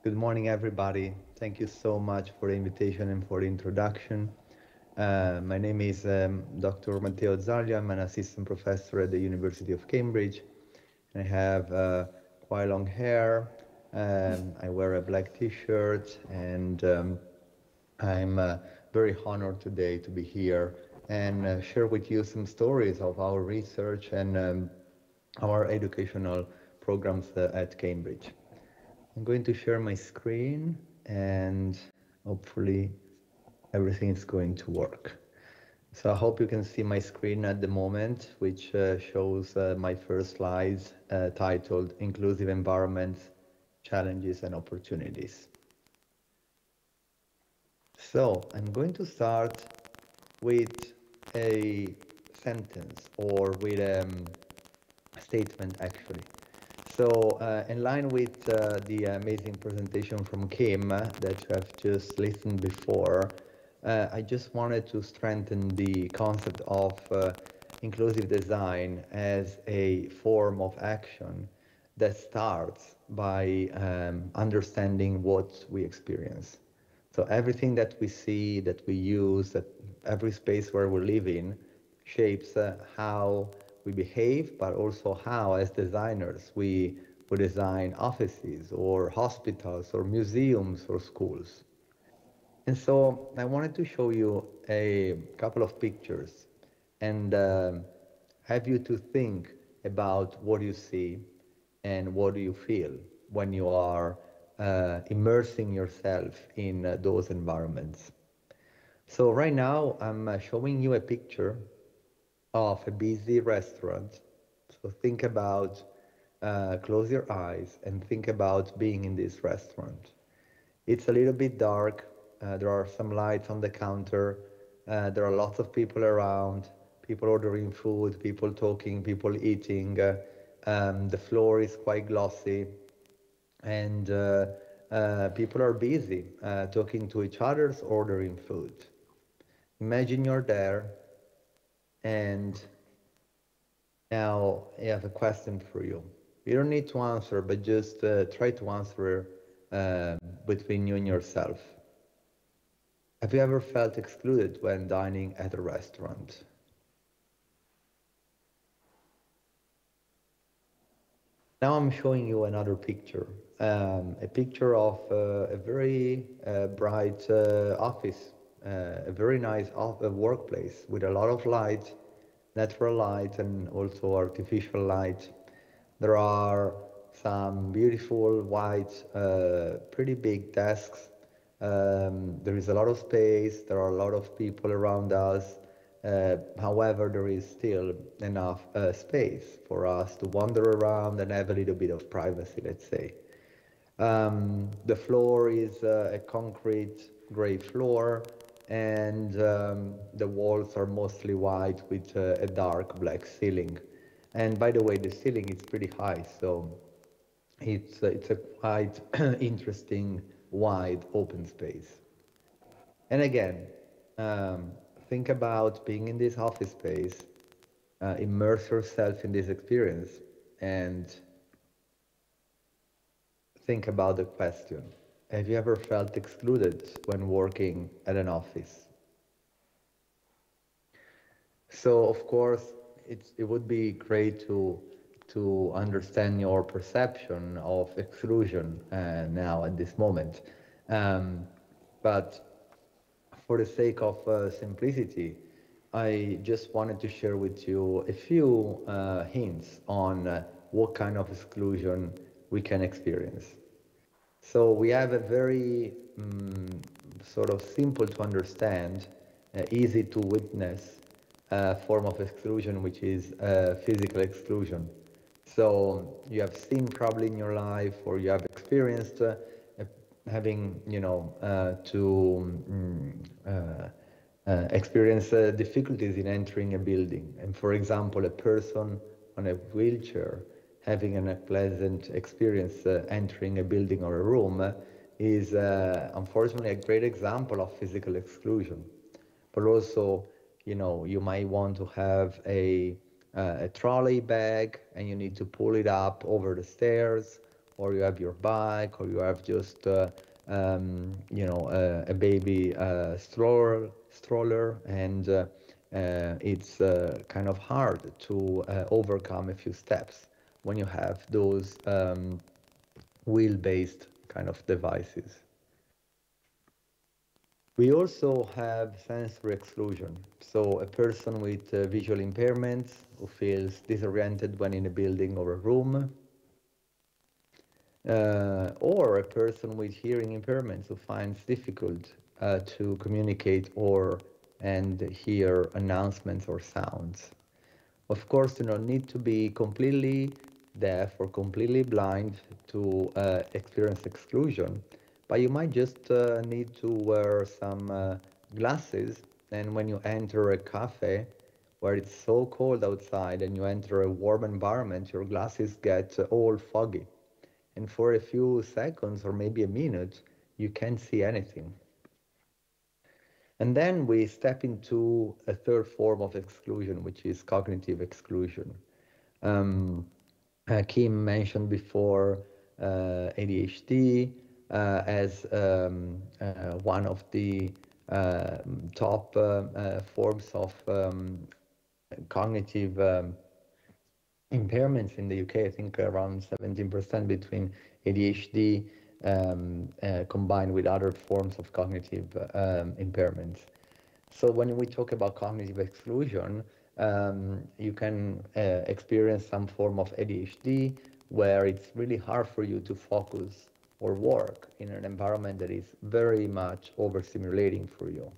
Good morning, everybody. Thank you so much for the invitation and for the introduction. My name is Dr. Matteo Zallio. I'm an assistant professor at the University of Cambridge. I have quite long hair. I wear a black t-shirt, and I'm very honored today to be here and share with you some stories of our research and our educational programs at Cambridge. I'm going to share my screen and hopefully everything is going to work. So I hope you can see my screen at the moment, which shows my first slides titled Inclusive Environments, Challenges and Opportunities. So I'm going to start with a sentence or with a statement actually. So in line with the amazing presentation from Kim that you have just listened before, I just wanted to strengthen the concept of inclusive design as a form of action that starts by understanding what we experience. So everything that we see, that we use, that every space where we live in shapes how we behave, but also how, as designers, we design offices or hospitals or museums or schools. And so I wanted to show you a couple of pictures and have you to think about what you see and what do you feel when you are immersing yourself in those environments. So right now I'm showing you a picture of a busy restaurant. So think about, close your eyes and think about being in this restaurant. It's a little bit dark. There are some lights on the counter. There are lots of people around, people ordering food, people talking, people eating. The floor is quite glossy and people are busy talking to each other, ordering food. Imagine you're there and now I have a question for you. You don't need to answer, but just try to answer between you and yourself. Have you ever felt excluded when dining at a restaurant? Now I'm showing you another picture, a picture of a very bright office, a very nice workplace with a lot of light, natural light and also artificial light. There are some beautiful white, pretty big desks. There is a lot of space. There are a lot of people around us. However, there is still enough space for us to wander around and have a little bit of privacy, let's say. The floor is a concrete gray floor, and the walls are mostly white with a dark black ceiling. And by the way, the ceiling is pretty high, so it's a quite interesting, wide, open space. And again, think about being in this office space, immerse yourself in this experience, and think about the question. Have you ever felt excluded when working at an office? So, of course, it would be great to understand your perception of exclusion now at this moment. But for the sake of simplicity, I just wanted to share with you a few hints on what kind of exclusion we can experience. So we have a very sort of simple to understand, easy to witness form of exclusion, which is physical exclusion. So you have seen probably in your life, or you have experienced having, experience difficulties in entering a building. And for example, a person on a wheelchair having an unpleasant experience entering a building or a room is unfortunately a great example of physical exclusion. But also, you might want to have a trolley bag and you need to pull it up over the stairs, or you have your bike, or you have just a baby stroller, and it's kind of hard to overcome a few steps when you have those wheel-based kind of devices. We also have sensory exclusion. So a person with visual impairments who feels disoriented when in a building or a room, or a person with hearing impairments who finds difficult to communicate and hear announcements or sounds. Of course, you don't need to be completely deaf or completely blind to experience exclusion, but you might just need to wear some glasses, and when you enter a cafe where it's so cold outside and you enter a warm environment, your glasses get all foggy. And for a few seconds or maybe a minute, you can't see anything. And then we step into a third form of exclusion, which is cognitive exclusion. Kim mentioned before ADHD as one of the top forms of cognitive impairments in the UK. I think around 17% between ADHD combined with other forms of cognitive impairments. So when we talk about cognitive exclusion, you can experience some form of ADHD where it's really hard for you to focus or work in an environment that is very much overstimulating for you.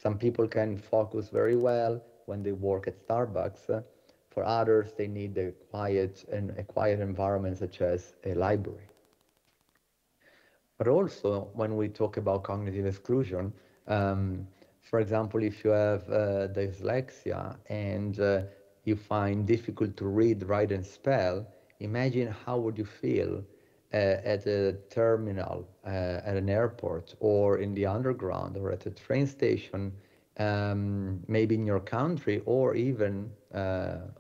Some people can focus very well when they work at Starbucks. For others, they need a quiet environment such as a library. But also, when we talk about cognitive exclusion, for example, if you have dyslexia and you find difficult to read, write, and spell, imagine how would you feel at a terminal, at an airport, or in the underground, or at a train station, maybe in your country, or even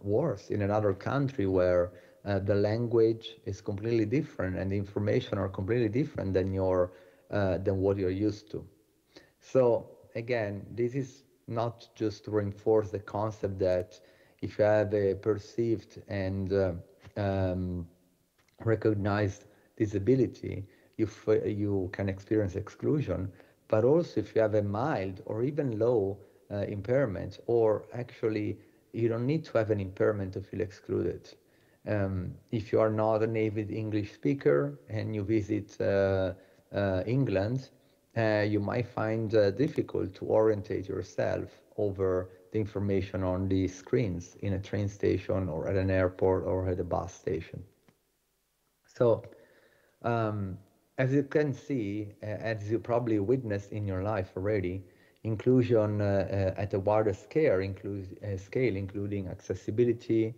worse, in another country where the language is completely different and the information are completely different than what you're used to. So again, this is not just to reinforce the concept that if you have a perceived and recognized disability, you can experience exclusion, but also if you have a mild or even low impairment, or actually you don't need to have an impairment to feel excluded. If you are not a native English speaker and you visit England, you might find difficult to orientate yourself over the information on the screens in a train station or at an airport or at a bus station. So as you can see, as you probably witnessed in your life already, inclusion at a wider scale, including accessibility,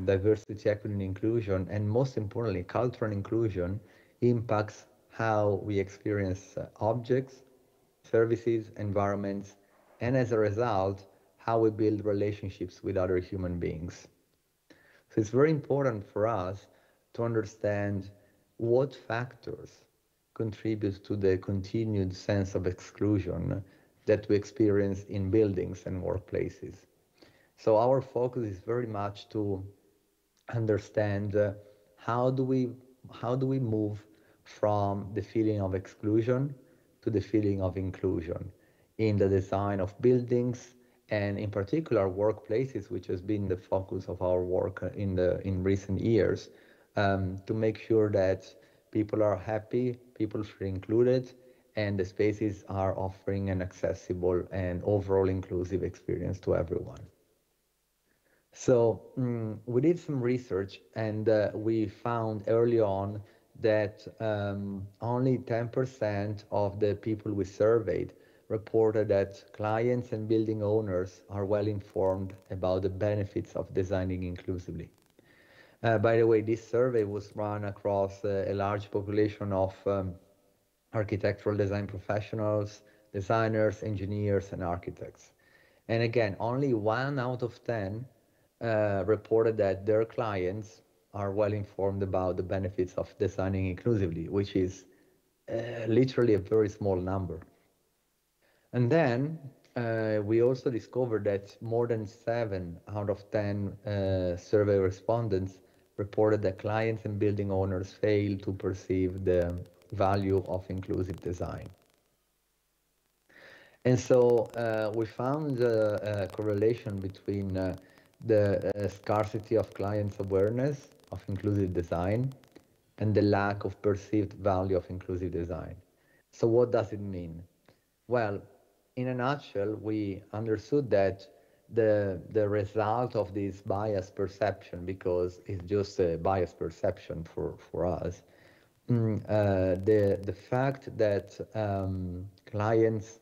diversity, equity, and inclusion, and most importantly, cultural inclusion, impacts how we experience objects, services, environments, and as a result, how we build relationships with other human beings. So it's very important for us to understand what factors contribute to the continued sense of exclusion that we experience in buildings and workplaces. So our focus is very much to understand how do we move from the feeling of exclusion to the feeling of inclusion in the design of buildings, and in particular workplaces, which has been the focus of our work in recent years, to make sure that people are happy, people feel included, and the spaces are offering an accessible and overall inclusive experience to everyone. So we did some research, and we found early on that only 10% of the people we surveyed reported that clients and building owners are well informed about the benefits of designing inclusively. By the way, this survey was run across a large population of architectural design professionals, designers, engineers, and architects. And again, only 1 out of 10 reported that their clients are well informed about the benefits of designing inclusively, which is literally a very small number. And then we also discovered that more than 7 out of 10 survey respondents reported that clients and building owners fail to perceive the value of inclusive design. And so we found a correlation between the scarcity of clients' awareness of inclusive design and the lack of perceived value of inclusive design. So what does it mean? Well, in a nutshell, we understood that the result of this bias perception, because it's just a bias perception for us, the fact that clients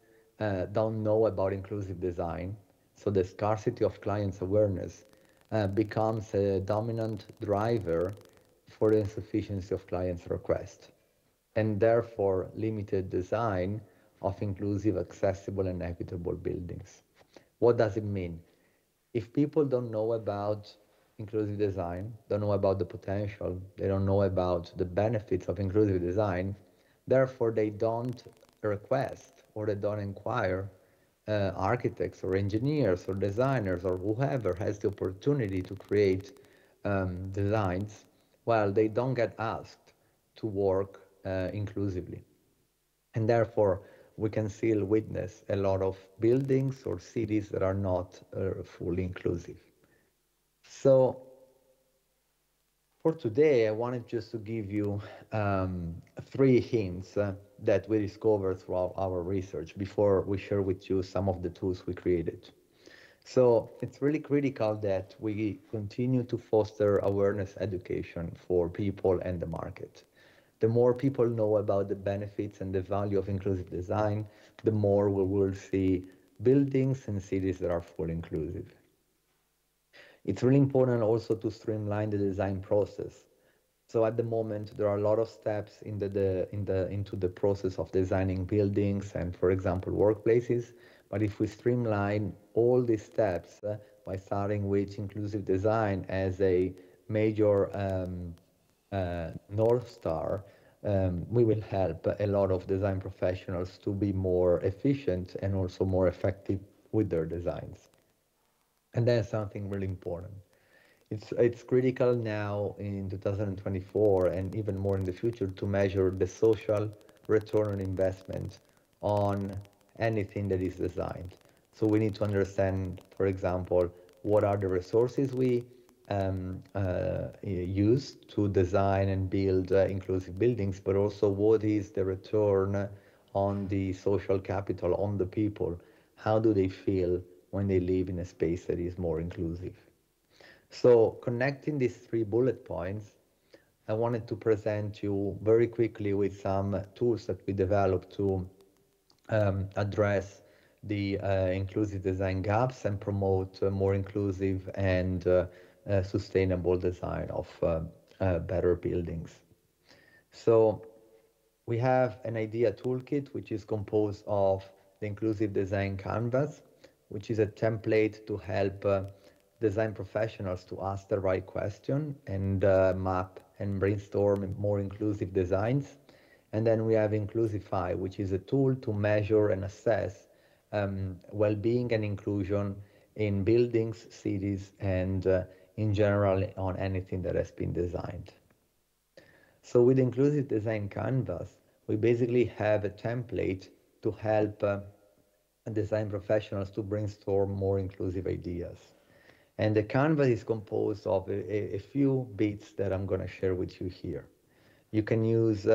don't know about inclusive design, so the scarcity of clients' awareness becomes a dominant driver for the insufficiency of clients' requests, and therefore limited design of inclusive, accessible, and equitable buildings. What does it mean? If people don't know about inclusive design, don't know about the potential, they don't know about the benefits of inclusive design, therefore they don't request or they don't inquire architects or engineers or designers or whoever has the opportunity to create designs, well, they don't get asked to work inclusively. And therefore, we can still witness a lot of buildings or cities that are not fully inclusive. So for today, I wanted just to give you 3 hints that we discovered throughout our research before we share with you some of the tools we created. So it's really critical that we continue to foster awareness education for people and the market. The more people know about the benefits and the value of inclusive design, the more we will see buildings and cities that are fully inclusive. It's really important also to streamline the design process. So at the moment, there are a lot of steps into the process of designing buildings and, for example, workplaces. But if we streamline all these steps by starting with inclusive design as a major North Star, we will help a lot of design professionals to be more efficient and also more effective with their designs. And that's something really important. It's critical now in 2024 and even more in the future to measure the social return on investment on anything that is designed. So we need to understand, for example, what are the resources we use to design and build inclusive buildings, but also what is the return on the social capital, on the people. How do they feel when they live in a space that is more inclusive? So connecting these 3 bullet points, I wanted to present you very quickly with some tools that we developed to address the inclusive design gaps and promote more inclusive and sustainable design of better buildings. So we have an idea toolkit, which is composed of the inclusive design canvas, which is a template to help design professionals to ask the right question and map and brainstorm more inclusive designs. And then we have Inclusify, which is a tool to measure and assess well-being and inclusion in buildings, cities, and in general on anything that has been designed. So with Inclusive Design Canvas, we basically have a template to help design professionals to brainstorm more inclusive ideas. And the canvas is composed of a few bits that I'm going to share with you here. You can use,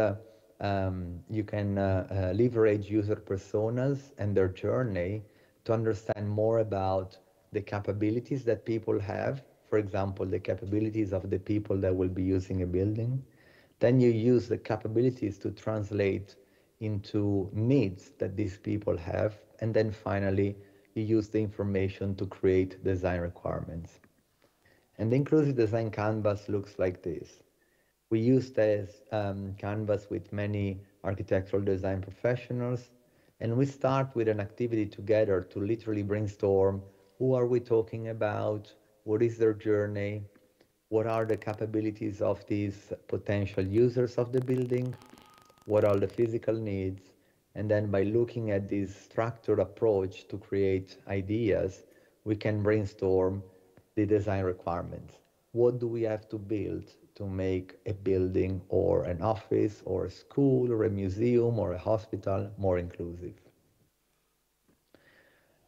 leverage user personas and their journey to understand more about the capabilities that people have. For example, the capabilities of the people that will be using a building. Then you use the capabilities to translate into needs that these people have. And then finally, you use the information to create design requirements. And the inclusive design canvas looks like this. We use this canvas with many architectural design professionals, and we start with an activity together to literally brainstorm who are we talking about, what is their journey, what are the capabilities of these potential users of the building, what are the physical needs, and then by looking at this structured approach to create ideas, we can brainstorm the design requirements. What do we have to build to make a building or an office or a school or a museum or a hospital more inclusive?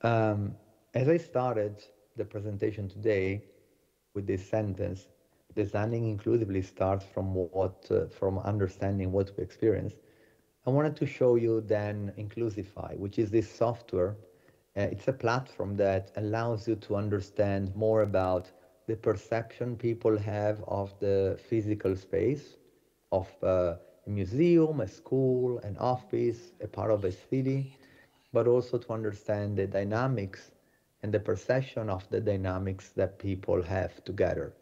As I started the presentation today with this sentence, designing inclusively starts from understanding what we experience. I wanted to show you then Inclusify, which is this software. It's a platform that allows you to understand more about the perception people have of the physical space, of a museum, a school, an office, a part of a city, but also to understand the dynamics and the perception of the dynamics that people have together.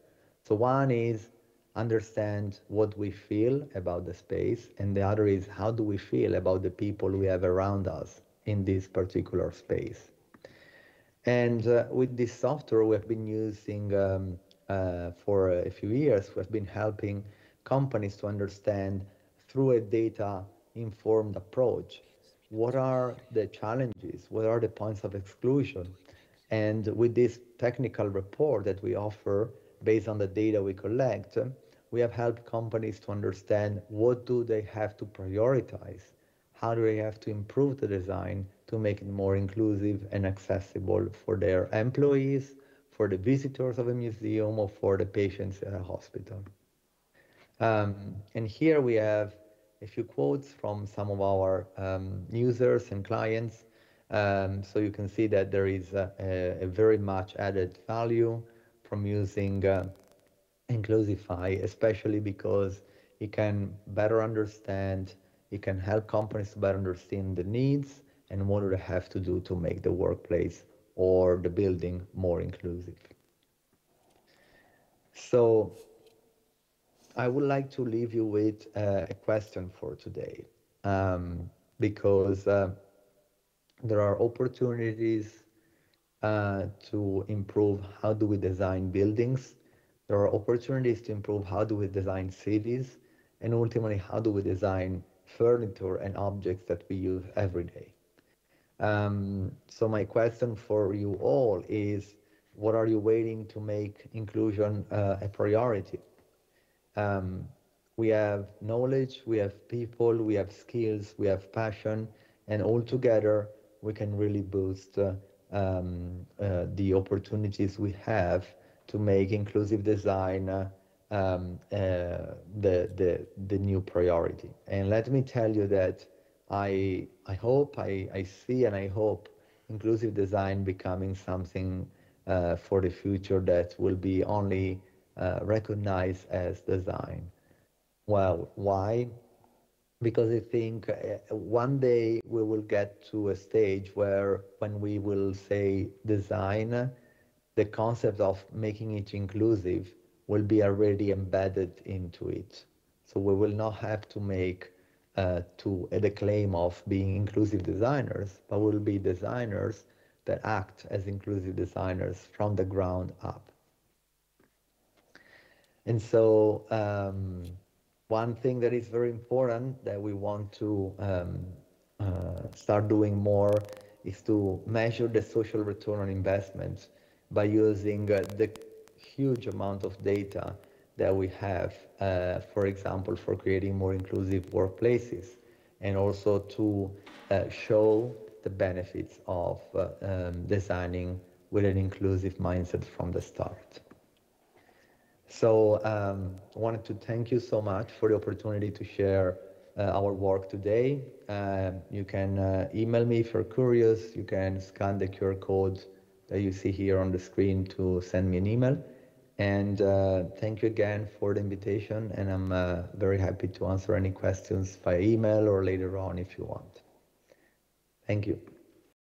So one is understand what we feel about the space, and the other is how do we feel about the people we have around us in this particular space. And with this software we have been using for a few years, we have been helping companies to understand through a data-informed approach what are the challenges, what are the points of exclusion. And with this technical report that we offer based on the data we collect, we have helped companies to understand what do they have to prioritize, how do they have to improve the design to make it more inclusive and accessible for their employees, for the visitors of a museum, or for the patients at a hospital. And here we have a few quotes from some of our users and clients. So you can see that there is a very much added value from using Inclusify, especially because it can better understand, it can help companies to better understand the needs and what do they have to do to make the workplace or the building more inclusive. So I would like to leave you with a question for today, because there are opportunities to improve how do we design buildings. There are opportunities to improve how do we design cities, and ultimately how do we design furniture and objects that we use every day. So my question for you all is, what are you waiting to make inclusion a priority? We have knowledge, we have people, we have skills, we have passion, and all together we can really boost the opportunities we have to make inclusive design the new priority. And let me tell you that I hope, I see and I hope inclusive design becoming something for the future that will be only recognized as design. Well, why? Because I think one day we will get to a stage where when we will say design, the concept of making it inclusive will be already embedded into it. So we will not have to make the claim of being inclusive designers, but we'll be designers that act as inclusive designers from the ground up. And so one thing that is very important that we want to start doing more is to measure the social return on investment by using the huge amount of data that we have, for example, for creating more inclusive workplaces, and also to show the benefits of designing with an inclusive mindset from the start. So I wanted to thank you so much for the opportunity to share our work today. You can email me if you're curious. You can scan the QR code that you see here on the screen to send me an email. And thank you again for the invitation, and I'm very happy to answer any questions by email or later on if you want. Thank you.